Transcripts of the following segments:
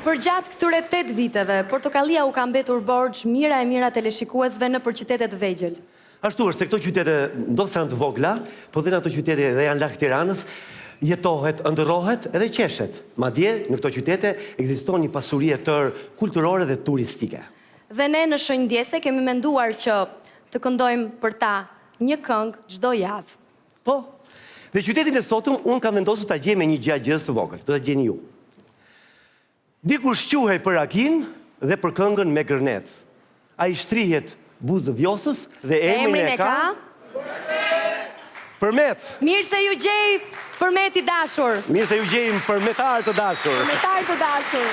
Për gjatë këtyre 8 viteve, Portokallia u ka mbetur borxh mira e mira teleshikuesve në për qytetet vegjël. Ashtu është se këto qytete ndoshta janë të vogla, po dhe në ato qytete dhe janë larg Tiranës, jetohet, ëndërrohet edhe qeshet. Madje në këto qytete ekziston një pasuri e tërë kulturore dhe turistike. Dhe ne në Shënjëndjese kemi menduar që të këndojmë për ta një këngë çdo javë. Po. Dhe qytetin e sotëm unë kam vendosur ta gjej me një gjagjës të vogël. Do ta gjeni ju. Dikur shquhej për rakin dhe për këngën me gërnet. A i shtrihet buzë vjosës dhe emrin e ka? Përmet. Mirë se ju gjej Përmet i dashur. Mirë se ju gjejmë përmetar të dashur. Përmetar të dashur.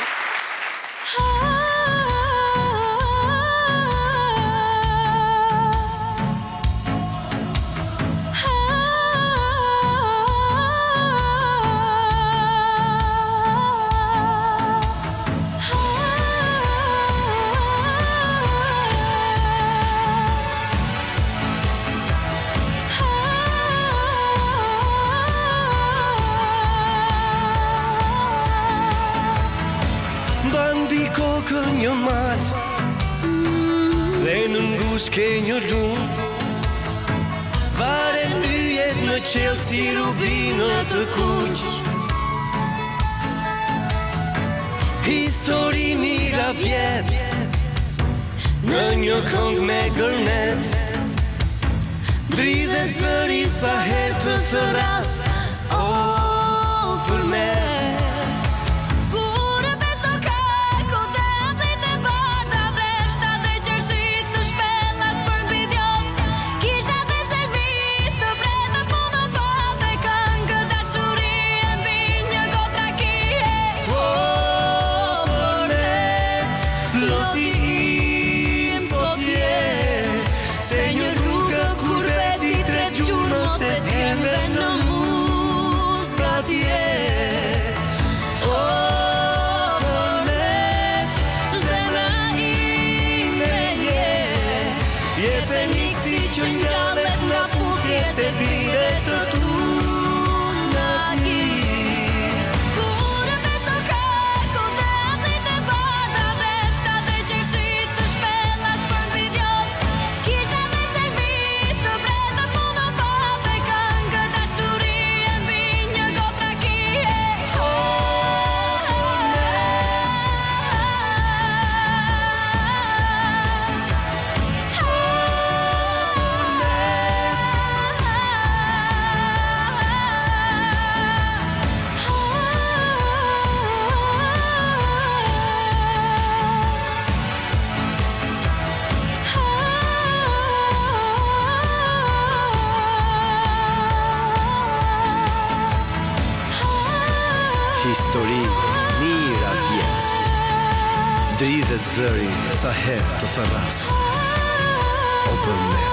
Mbi kokën një mal dhe në ngush ke një lum, varen yjet në qelë si rubinë të kuq. Histori mira vjet në një këngë me gërnet, dridhet zëri sa herë të thërras, o për me. Je Feniksi që ngjallet nga puthjet e bire të tu në gjë. Kurët e sokaj, kote aflit e barda, vreshta dhe qërshit të shpellat për nvidjos. Kisha dhe se vit të bredot monopate, këngë dashurie mbi një gotra kije. Histori mira vjet, dridhet zëri sa herë të thërras, o përmet.